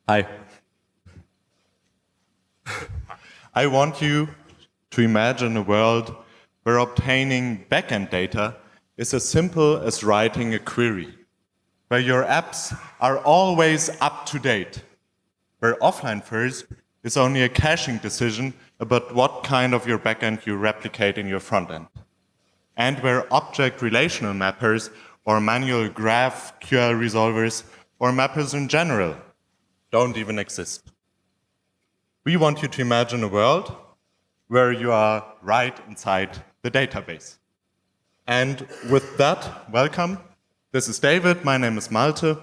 Hi. I want you to imagine a world where obtaining backend data is as simple as writing a query, where your apps are always up to date, where offline first is only a caching decision about what kind of your backend you replicate in your frontend, and where object relational mappers or manual GraphQL resolvers or mappers in general don't even exist. We want you to imagine a world where you are right inside the database. And with that, welcome. This is David, my name is Malte.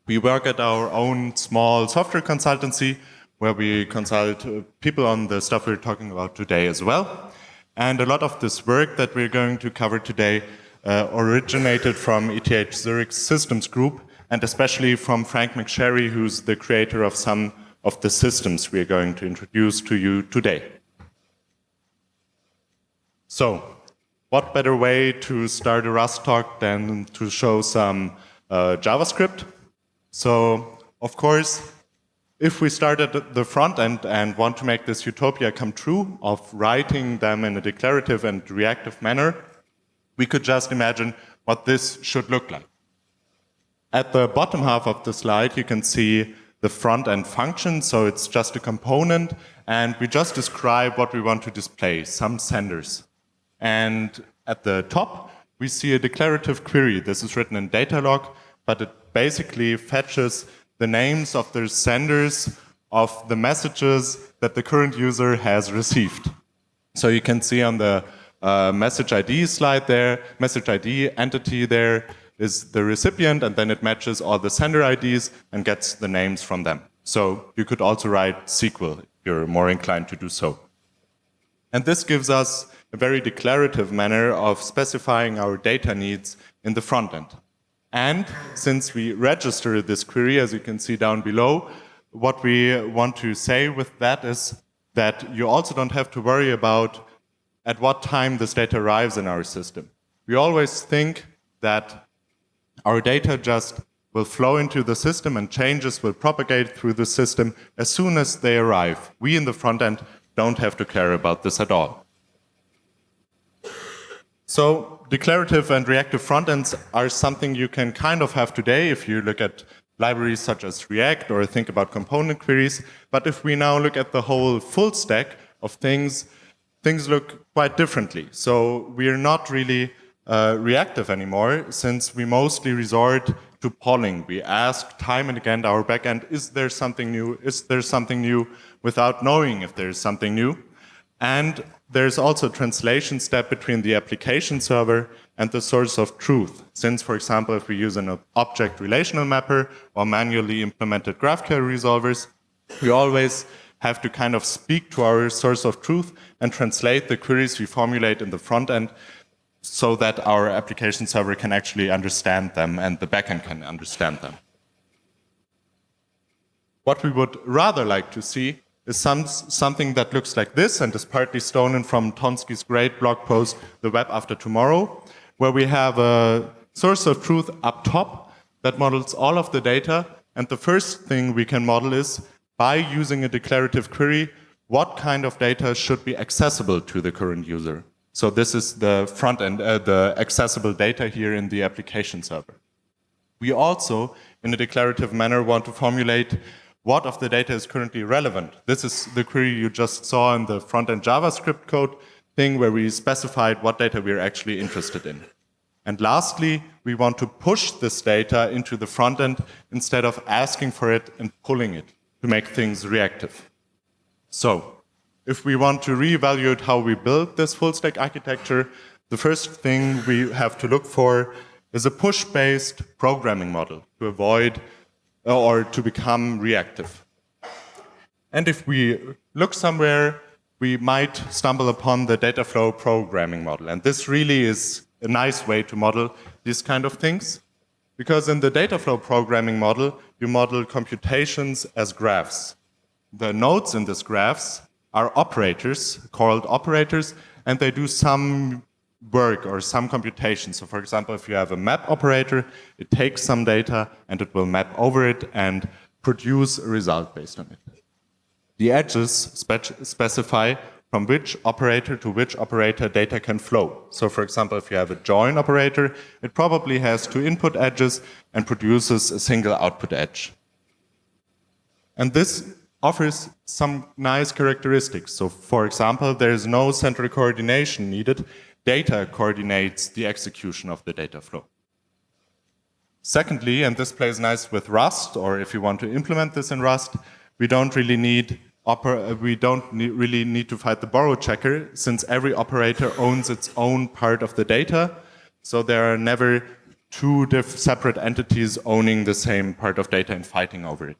We work at our own small software consultancy where we consult people on the stuff we're talking about today as well. And a lot of this work that we're going to cover today originated from ETH Zurich's systems group, and especially from Frank McSherry, who's the creator of some of the systems we're going to introduce to you today. So, what better way to start a Rust talk than to show some JavaScript? So, of course, if we start at the front end and want to make this utopia come true of writing them in a declarative and reactive manner, we could just imagine what this should look like. At the bottom half of the slide, you can see the front-end function, so it's just a component, and we just describe what we want to display, some senders. And at the top, we see a declarative query. This is written in Datalog, but it basically fetches the names of the senders of the messages that the current user has received. So you can see on the message ID slide there, message ID entity there is the recipient, and then it matches all the sender IDs and gets the names from them. So you could also write SQL if you're more inclined to do so. And this gives us a very declarative manner of specifying our data needs in the front end. And since we register this query, as you can see down below, what we want to say with that is that you also don't have to worry about at what time this data arrives in our system. We always think that our data just will flow into the system and changes will propagate through the system as soon as they arrive. We in the front end don't have to care about this at all. So declarative and reactive front ends are something you can kind of have today if you look at libraries such as React or think about component queries. But if we now look at the whole full stack of things, things look quite differently. So we are not really reactive anymore, since we mostly resort to polling. We ask time and again our backend, is there something new? Is there something new? Without knowing if there is something new. And there's also a translation step between the application server and the source of truth. Since, for example, if we use an object relational mapper or manually implemented GraphQL resolvers, we always have to kind of speak to our source of truth and translate the queries we formulate in the front end so that our application server can actually understand them and the backend can understand them. What we would rather like to see is something that looks like this and is partly stolen from Tonsky's great blog post, The Web After Tomorrow, where we have a source of truth up top that models all of the data. And the first thing we can model is, by using a declarative query, what kind of data should be accessible to the current user. So this is the front end, the accessible data here in the application server. We also, in a declarative manner, want to formulate what of the data is currently relevant. This is the query you just saw in the front-end JavaScript code thing where we specified what data we're actually interested in. And lastly, we want to push this data into the front end instead of asking for it and pulling it to make things reactive. So, if we want to reevaluate how we build this full-stack architecture, the first thing we have to look for is a push-based programming model to avoid or to become reactive. And if we look somewhere, we might stumble upon the Dataflow Programming model. And this really is a nice way to model these kind of things, because in the Dataflow Programming model, you model computations as graphs. The nodes in these graphs are operators, called operators, and they do some work or some computation. So for example, if you have a map operator, it takes some data and it will map over it and produce a result based on it. The edges specify from which operator to which operator data can flow. So for example, if you have a join operator, it probably has 2 input edges and produces a single output edge. And this offers some nice characteristics. So for example, there is no central coordination needed. Data coordinates the execution of the data flow. Secondly, and this plays nice with Rust, or if you want to implement this in Rust, we don't really need to fight the borrow checker, since every operator owns its own part of the data. So there are never 2 separate entities owning the same part of data and fighting over it.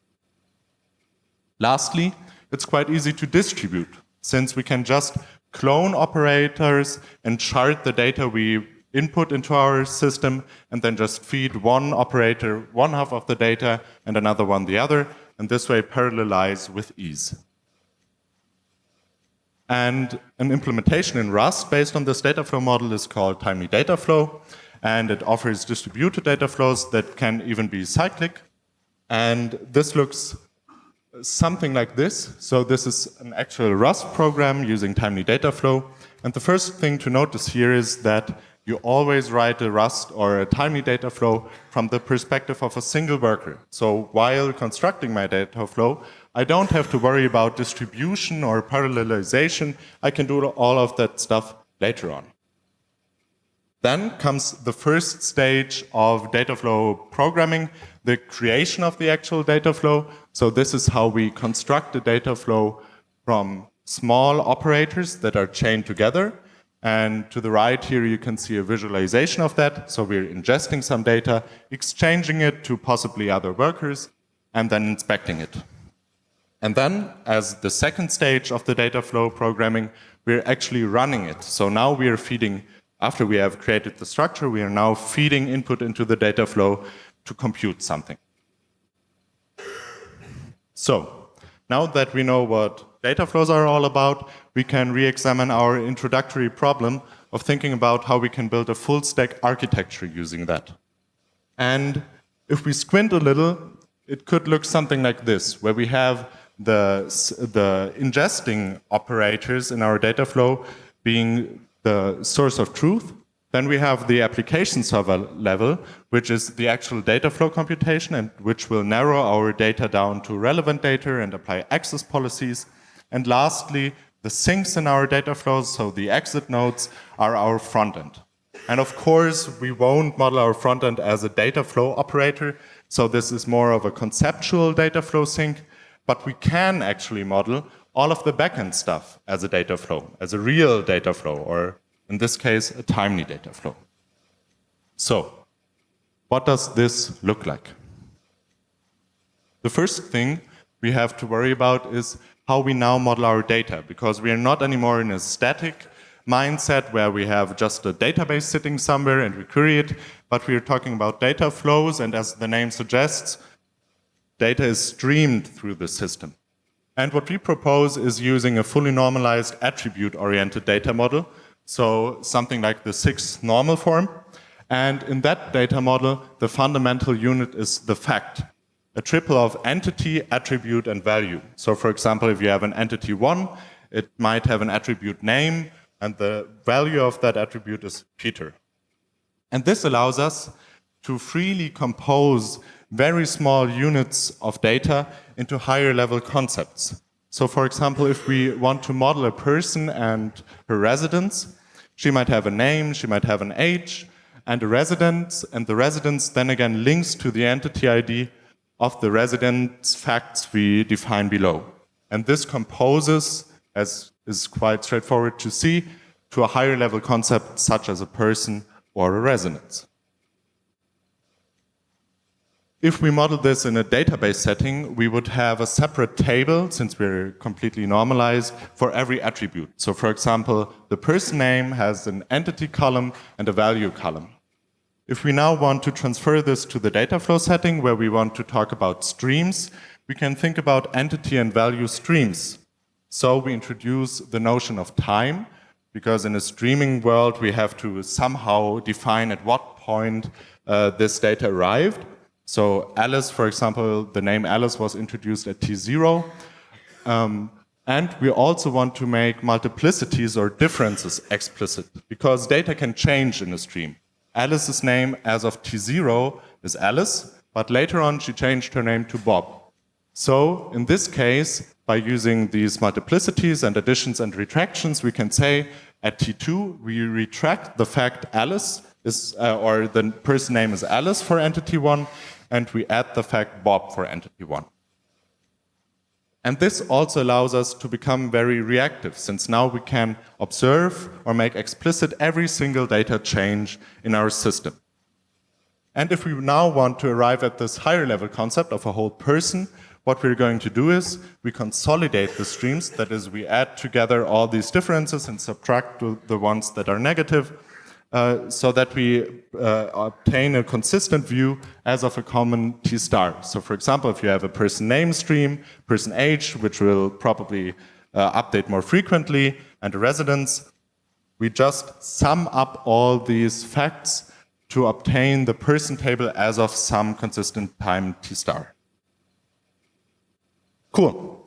Lastly, it's quite easy to distribute, since we can just clone operators and chart the data we input into our system, and then just feed one operator one half of the data and another one the other, and this way parallelize with ease. And an implementation in Rust based on this data flow model is called Timely Dataflow, and it offers distributed data flows that can even be cyclic. And this looks something like this. So this is an actual Rust program using Timely Dataflow. And the first thing to notice here is that you always write a Rust or a Timely Dataflow from the perspective of a single worker. So while constructing my data flow, I don't have to worry about distribution or parallelization. I can do all of that stuff later on. Then comes the first stage of data flow programming, the creation of the actual data flow. So this is how we construct the data flow from small operators that are chained together. And to the right here, you can see a visualization of that. So we're ingesting some data, exchanging it to possibly other workers, and then inspecting it. And then, as the second stage of the data flow programming, we're actually running it. So now we are feeding, after we have created the structure, we are now feeding input into the data flow to compute something. So, now that we know what data flows are all about, we can re-examine our introductory problem of thinking about how we can build a full-stack architecture using that. And if we squint a little, it could look something like this, where we have the ingesting operators in our data flow being the source of truth. Then we have the application server level, which is the actual data flow computation and which will narrow our data down to relevant data and apply access policies. And lastly, the sinks in our data flows, so the exit nodes, are our frontend. And of course, we won't model our frontend as a data flow operator, so this is more of a conceptual data flow sink, but we can actually model all of the backend stuff as a data flow, as a real data flow, or in this case, a timely data flow. So, what does this look like? The first thing we have to worry about is how we now model our data, because we are not anymore in a static mindset where we have just a database sitting somewhere and we query it, but we are talking about data flows, and as the name suggests, data is streamed through the system. And what we propose is using a fully normalized attribute-oriented data model, so something like the 6 normal form. And in that data model, the fundamental unit is the fact, a triple of entity, attribute, and value. So for example, if you have an entity 1, it might have an attribute name, and the value of that attribute is Peter. And this allows us to freely compose very small units of data into higher level concepts. So for example, if we want to model a person and her residence, she might have a name, she might have an age, and a residence, and the residence then again links to the entity ID of the residence facts we define below. And this composes, as is quite straightforward to see, to a higher level concept such as a person or a residence. If we model this in a database setting, we would have a separate table, since we're completely normalized, for every attribute. So for example, the person name has an entity column and a value column. If we now want to transfer this to the data flow setting, where we want to talk about streams, we can think about entity and value streams. So we introduce the notion of time, because in a streaming world, we have to somehow define at what point this data arrived. So Alice, for example, the name Alice was introduced at T0. And we also want to make multiplicities or differences explicit, because data can change in a stream. Alice's name as of T0 is Alice, but later on she changed her name to Bob. So in this case, by using these multiplicities and additions and retractions, we can say at T2 we retract the fact Alice is, or the person name is Alice for entity 1, and we add the fact Bob for entity 1. And this also allows us to become very reactive, since now we can observe or make explicit every single data change in our system. And if we now want to arrive at this higher level concept of a whole person, what we're going to do is we consolidate the streams, that is, we add together all these differences and subtract the ones that are negative, so that we obtain a consistent view as of a common T star. So for example, if you have a person name stream, person age, which will probably update more frequently, and a residence, we just sum up all these facts to obtain the person table as of some consistent time T star. Cool.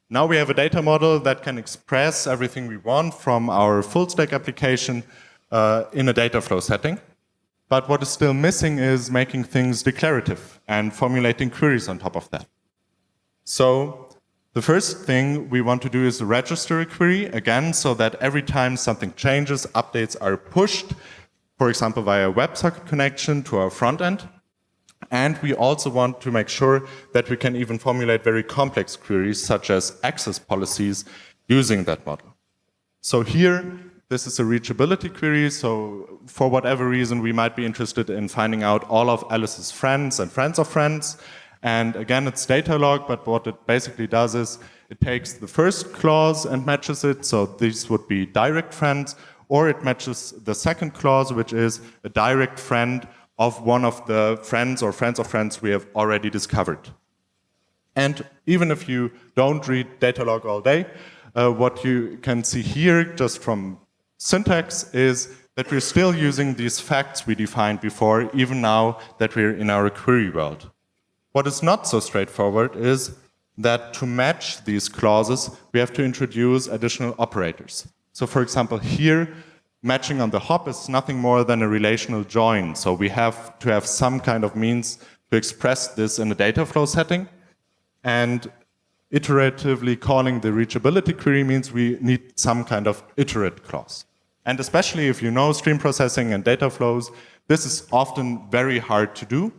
Now we have a data model that can express everything we want from our full stack application in a Dataflow setting. But what is still missing is making things declarative and formulating queries on top of that. So the first thing we want to do is register a query, again, so that every time something changes, updates are pushed, for example, via a WebSocket connection to our front end. And we also want to make sure that we can even formulate very complex queries, such as access policies, using that model. So here, this is a reachability query, so for whatever reason we might be interested in finding out all of Alice's friends and friends of friends. And again, it's Datalog, but what it basically does is it takes the first clause and matches it, so these would be direct friends, or it matches the second clause, which is a direct friend of one of the friends or friends of friends we have already discovered. And even if you don't read Datalog all day, what you can see here, just from syntax, is that we're still using these facts we defined before, even now that we're in our query world. What is not so straightforward is that to match these clauses, we have to introduce additional operators. So for example, here, matching on the hop is nothing more than a relational join. So we have to have some kind of means to express this in a Dataflow setting. And iteratively calling the reachability query means we need some kind of iterate clause. And especially if you know stream processing and data flows, this is often very hard to do.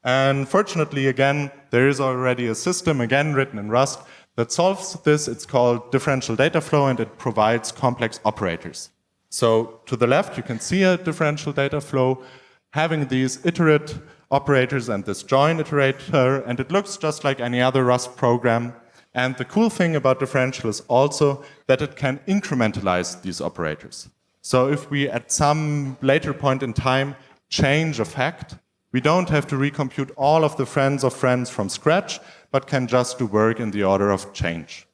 And fortunately, again, there is already a system, again, written in Rust, that solves this. It's called Differential Dataflow, and it provides complex operators. So to the left, you can see a differential data flow having these iterate operators and this join iterator, and it looks just like any other Rust program. And the cool thing about differential is also that it can incrementalize these operators. So if we, at some later point in time, change a fact, we don't have to recompute all of the friends of friends from scratch, but can just do work in the order of change.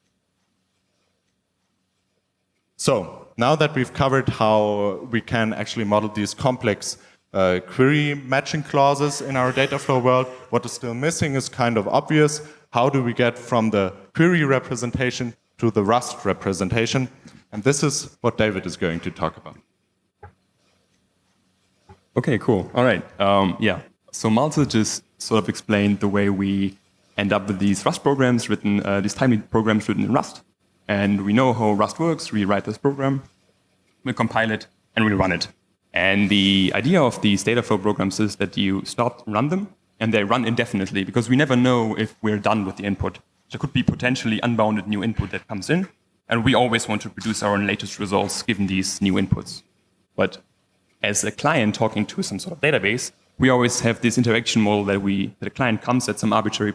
So now that we've covered how we can actually model these complex query matching clauses in our Dataflow world, what is still missing is kind of obvious. How do we get from the query representation to the Rust representation? And this is what David is going to talk about. Okay, cool. All right. Yeah. So Malte just sort of explained the way we end up with these Rust programs written, these tiny programs written in Rust. And we know how Rust works. We write this program, we compile it, and we run it. And the idea of these Dataflow programs is that you start, run them, and they run indefinitely, because we never know if we're done with the input. There could be potentially unbounded new input that comes in, and we always want to produce our latest results given these new inputs. But as a client talking to some sort of database, we always have this interaction model that the client comes at some arbitrary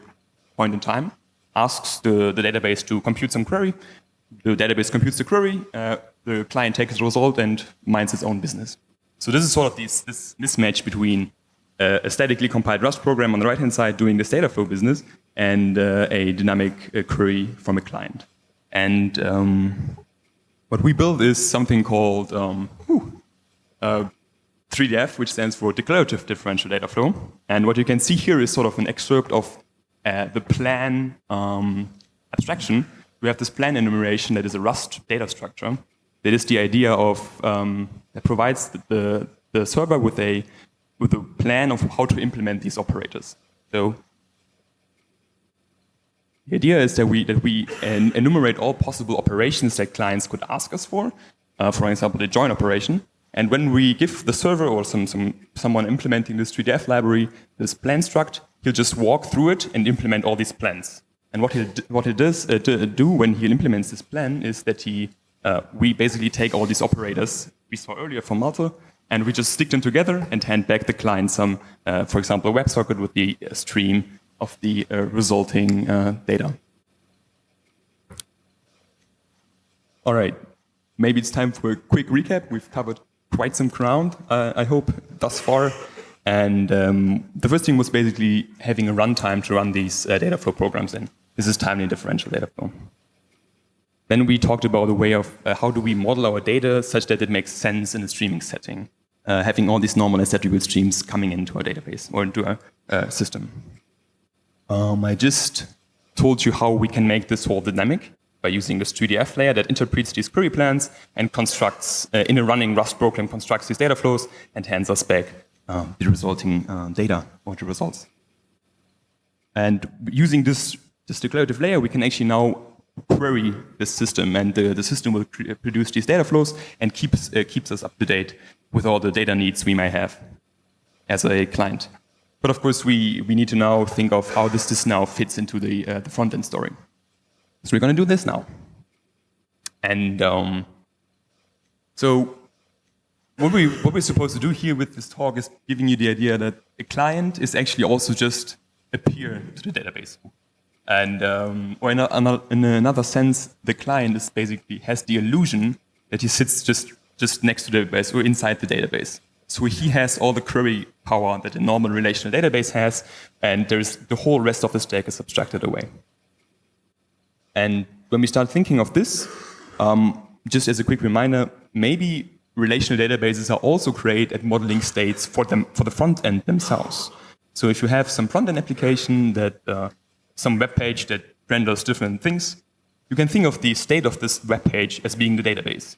point in time, asks the database to compute some query, the database computes the query, the client takes the result and minds its own business. So this is sort of this mismatch between a statically compiled Rust program on the right-hand side doing this Dataflow business and a dynamic query from a client. And what we build is something called 3DF, which stands for Declarative Differential Data Flow. And what you can see here is sort of an excerpt of the plan abstraction. We have this plan enumeration that is a Rust data structure. That is the idea of that provides the server with a plan of how to implement these operators. So the idea is that we enumerate all possible operations that clients could ask us for example, the join operation. And when we give the server or someone implementing this 3DF library this plan struct, he'll just walk through it and implement all these plans. And what he does do when he implements this plan is that we basically take all these operators we saw earlier from Malte, and we just stick them together and hand back the client some, for example, a WebSocket with the stream of the resulting data. All right, maybe it's time for a quick recap. We've covered quite some ground, I hope, thus far. And the first thing was basically having a runtime to run these Dataflow programs in. This is timely differential Dataflow. Then we talked about the way of how do we model our data such that it makes sense in a streaming setting, having all these normalized attribute streams coming into our database or into our system. I just told you how we can make this whole dynamic by using this 3DF layer that interprets these query plans and constructs, in a running Rust program, constructs these data flows and hands us back the resulting data or the results. And using this declarative layer, we can actually now query this system, and the system will produce these data flows and keeps us up to date with all the data needs we may have as a client. But of course, we need to now think of how this now fits into the front-end story. So we're going to do this now. And so what we're supposed to do here with this talk is giving you the idea that a client is actually also just a peer to the database. And or in another sense, the client is basically has the illusion that he sits just next to the database or inside the database. So he has all the query power that a normal relational database has, and there's the whole rest of the stack is abstracted away. And when we start thinking of this, just as a quick reminder, maybe relational databases are also great at modeling states for the front end themselves. So if you have some front end application that some web page that renders different things, you can think of the state of this web page as being the database.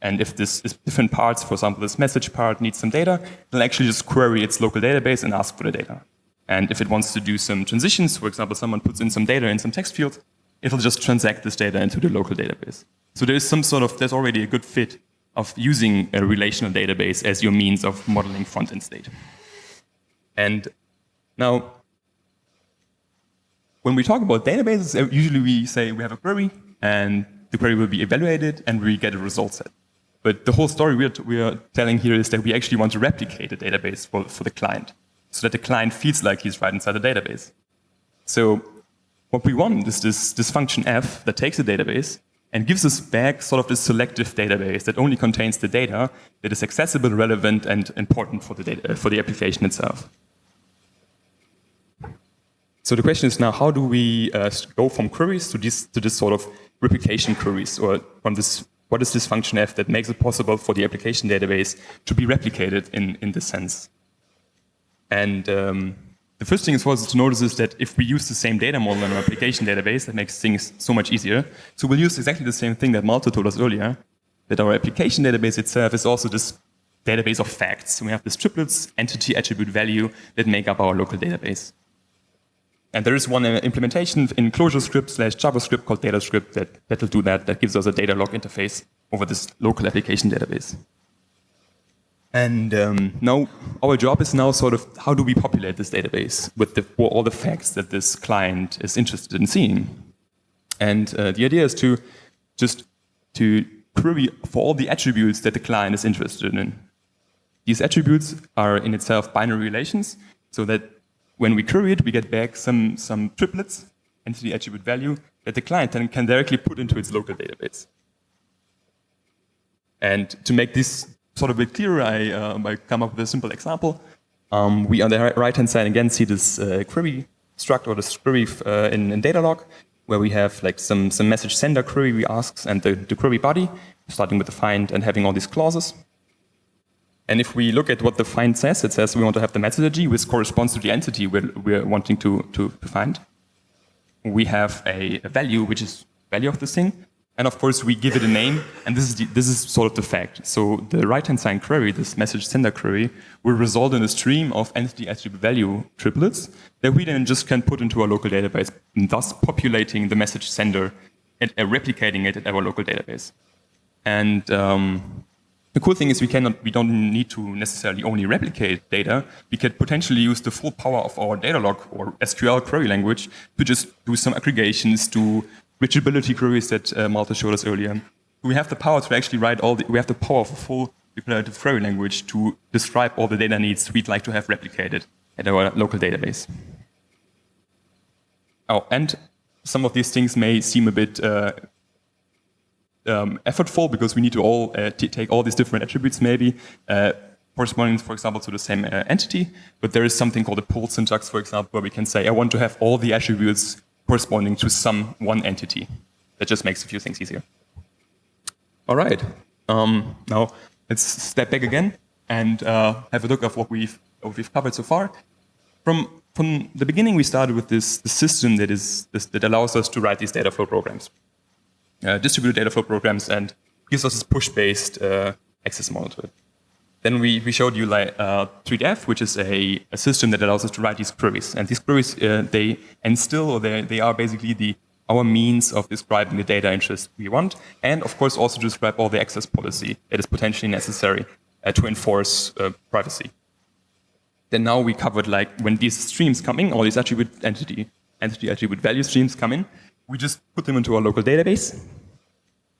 And if this is different parts, for example, this message part needs some data, it'll actually just query its local database and ask for the data. And if it wants to do some transitions, for example, someone puts in some data in some text field, it'll just transact this data into the local database. So there's there's already a good fit of using a relational database as your means of modeling front-end state. And now, when we talk about databases, usually we say we have a query, and the query will be evaluated, and we get a result set. But the whole story we are telling here is that we actually want to replicate the database for the client, so that the client feels like he's right inside the database. So what we want is this function f that takes the database and gives us back sort of this selective database that only contains the data that is accessible, relevant, and important for the application itself. So the question is now, how do we go from queries to this sort of replication queries, or from this? What is this function f that makes it possible for the application database to be replicated in this sense? And the first thing is for us to notice is that if we use the same data model in an application database, that makes things so much easier. So we'll use exactly the same thing that Malte told us earlier, that our application database itself is also this database of facts. So we have these triplets, entity, attribute, value, that make up our local database. And there is one implementation in ClojureScript/JavaScript called Datascript that'll do that. That gives us a Datalog interface over this local application database. And now our job is now sort of how do we populate this database with all the facts that this client is interested in seeing. And the idea is to query for all the attributes that the client is interested in. These attributes are in itself binary relations, so that when we query it, we get back some triplets, entity, attribute, value, that the client then can directly put into its local database. And to make this sort of a bit clearer, I come up with a simple example. We on the right-hand side again see this query struct or this query in Datalog, where we have like some message sender query we ask and the query body, starting with the find and having all these clauses. And if we look at what the find says, it says we want to have the methodology which corresponds to the entity we're wanting to find. We have a value, which is value of this thing. And of course, we give it a name, and this is sort of the fact. So the right-hand side query, this message sender query, will result in a stream of entity attribute value triplets that we then just can put into our local database, and thus populating the message sender and replicating it at our local database. And the cool thing is we don't need to necessarily only replicate data. We could potentially use the full power of our Datalog or SQL query language to just do some aggregations, do reachability queries that Malte showed us earlier. We have the power to actually write we have the power of a full declarative query language to describe all the data needs we'd like to have replicated at our local database. Oh, and some of these things may seem a bit effortful because we need to take all these different attributes maybe corresponding, for example, to the same entity. But there is something called a pull syntax, for example, where we can say, I want to have all the attributes corresponding to some one entity. That just makes a few things easier. All right. Now let's step back again and have a look at what we've covered so far. From the beginning, we started with the system that allows us to write these Dataflow programs, distributed Dataflow programs, and gives us this push-based access model to it. Then we showed you like 3def, which is a system that allows us to write these queries. And these queries, they are basically our means of describing the data interest we want, and of course also to describe all the access policy that is potentially necessary to enforce privacy. Then now we covered like when these streams come in, all these entity attribute value streams come in, we just put them into our local database.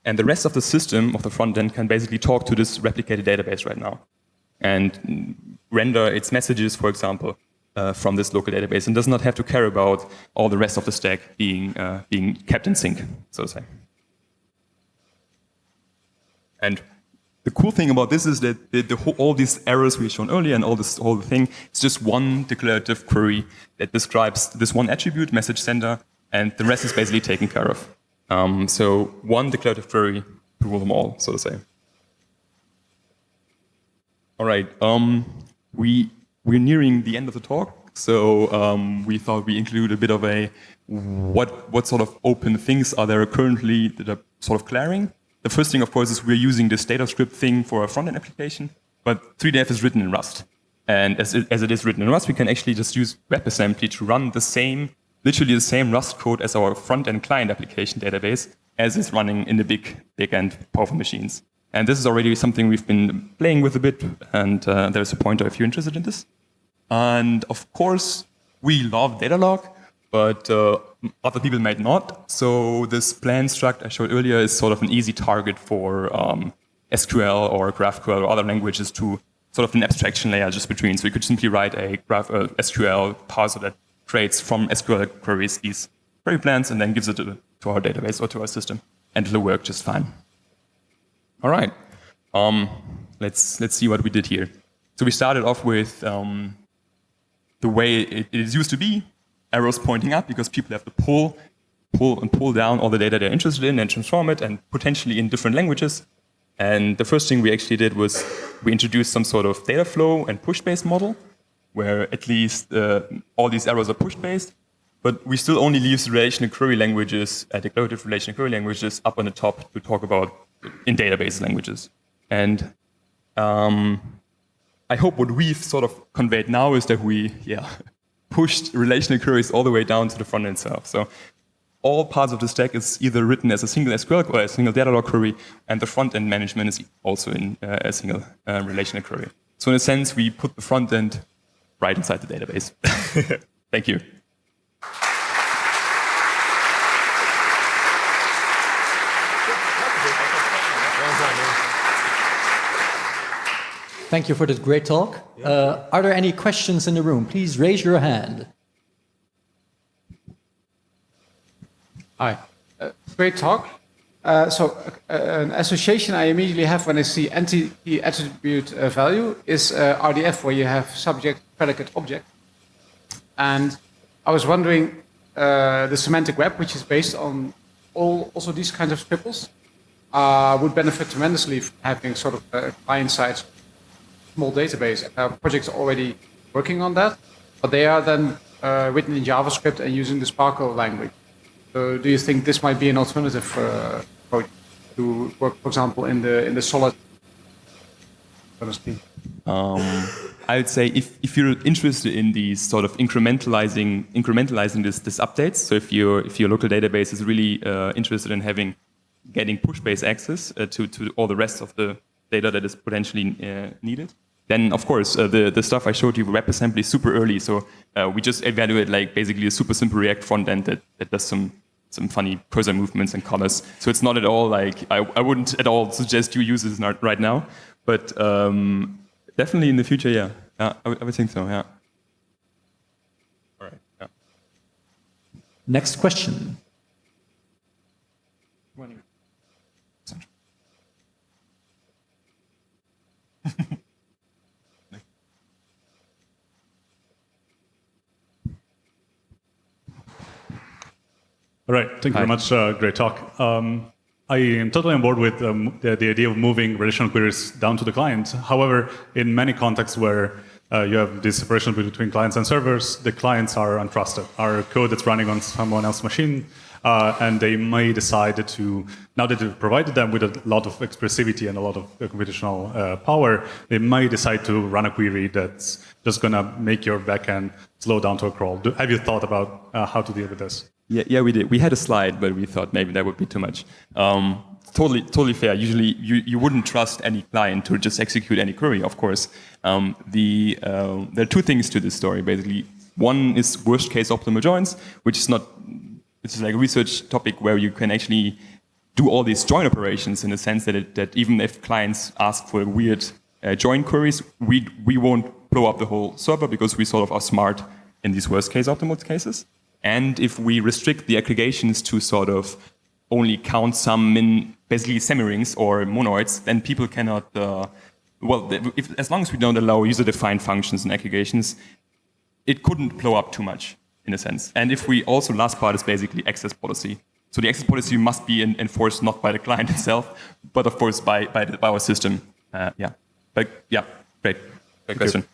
And the rest of the system of the front end can basically talk to this replicated database right now and render its messages, for example, from this local database, and does not have to care about all the rest of the stack being kept in sync, so to say. And the cool thing about this is that all these errors we shown earlier and all the thing, it's just one declarative query that describes this one attribute, message sender, and the rest is basically taken care of. So one declarative query to rule them all, so to say. All right, we're nearing the end of the talk, so we thought we include a bit of what sort of open things are there currently that are sort of clearing. The first thing, of course, is we're using this data script thing for a front-end application, but 3def is written in Rust. And as it is written in Rust, we can actually just use WebAssembly to run literally the same Rust code as our front-end client application database as is running in the big-end powerful machines. And this is already something we've been playing with a bit, and there's a pointer if you're interested in this. And of course, we love Datalog, but other people might not. So this plan struct I showed earlier is sort of an easy target for SQL or GraphQL or other languages to sort of an abstraction layer just between. So you could simply write a SQL parser that creates from SQL queries these query plans and then gives it to our database or to our system, and it'll work just fine. All right, let's see what we did here. So we started off with the way it is used to be, arrows pointing up because people have to pull down all the data they're interested in and transform it, and potentially in different languages. And the first thing we actually did was we introduced some sort of data flow and push-based model, where at least all these arrows are push-based, but we still only leave the relational query languages, declarative relational query languages, up on the top to talk about in database languages. And I hope what we've sort of conveyed now is that we pushed relational queries all the way down to the front end itself. So all parts of the stack is either written as a single SQL or a single Datalog query, and the front end management is also in a single relational query. So in a sense, we put the front end right inside the database. Thank you. Thank you for this great talk. Are there any questions in the room? Please raise your hand. Hi. Great talk. An association I immediately have when I see entity attribute value is RDF, where you have subject, predicate, object. And I was wondering, the semantic web, which is based on also these kinds of triples, would benefit tremendously from having sort of client-side small database. Projects already working on that, but they are then written in JavaScript and using the Sparkle language. So do you think this might be an alternative approach to work, for example, in the solid? I would say if you're interested in these sort of incrementalizing this updates, so if your local database is really interested in getting push-based access to all the rest of the data that is potentially needed, then of course the stuff I showed you, WebAssembly, is super early. So we just evaluate like basically a super simple React front end that does some funny cursor movements and colors. So it's not at all like I wouldn't at all suggest you use this right now, but definitely in the future, yeah. I would think so, yeah. All right. Yeah. Next question. All right, thank you very much. Great talk. I am totally on board with the idea of moving relational queries down to the client. However, in many contexts where you have this separation between clients and servers, the clients are untrusted. Our code that's running on someone else's machine, and they may decide to, now that you've provided them with a lot of expressivity and a lot of computational power, they may decide to run a query that's just going to make your backend slow down to a crawl. Have you thought about how to deal with this? Yeah, we did. We had a slide, but we thought maybe that would be too much. Totally fair. Usually, you wouldn't trust any client to just execute any query, of course. There are two things to this story, basically. One is worst-case optimal joins, which is like a research topic where you can actually do all these join operations in the sense that even if clients ask for weird join queries, we won't blow up the whole server because we sort of are smart in these worst-case optimal cases. And if we restrict the aggregations to sort of only count some basically semirings or monoids, then people cannot, as long as we don't allow user-defined functions and aggregations, it couldn't blow up too much in a sense. And if we also, last part is basically access policy. So the access policy must be enforced not by the client itself, but of course by our system. But yeah, great question.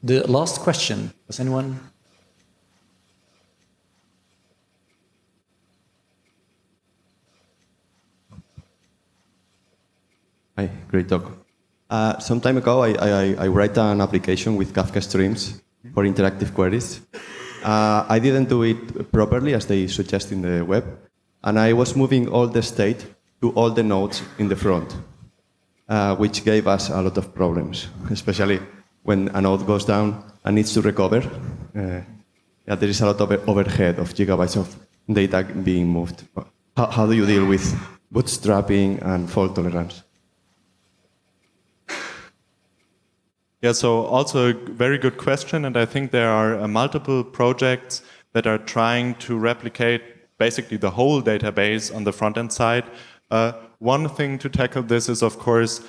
The last question, does anyone? Hi, great talk. Some time ago, I wrote an application with Kafka streams for interactive queries. I didn't do it properly, as they suggest in the web, and I was moving all the state to all the nodes in the front, which gave us a lot of problems, especially when a node goes down and needs to recover. There is a lot of overhead of gigabytes of data being moved. How do you deal with bootstrapping and fault tolerance? Yeah, so also a very good question, and I think there are multiple projects that are trying to replicate basically the whole database on the front-end side. One thing to tackle this is, of course,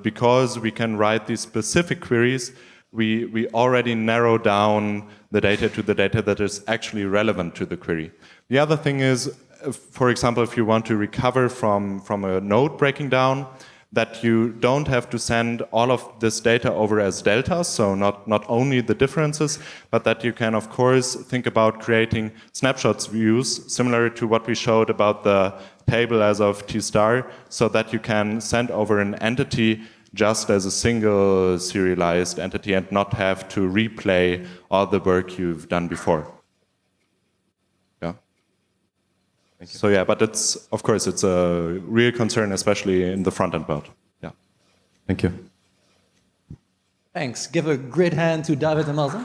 because we can write these specific queries, we already narrow down the data to the data that is actually relevant to the query. The other thing is, for example, if you want to recover from a node breaking down, that you don't have to send all of this data over as deltas, so not only the differences, but that you can, of course, think about creating snapshots views, similar to what we showed about the table as of T star, so that you can send over an entity just as a single serialized entity and not have to replay all the work you've done before. So yeah, but it's, of course, it's a real concern, especially in the front-end world. Yeah. Thank you. Thanks. Give a great hand to David and Malte.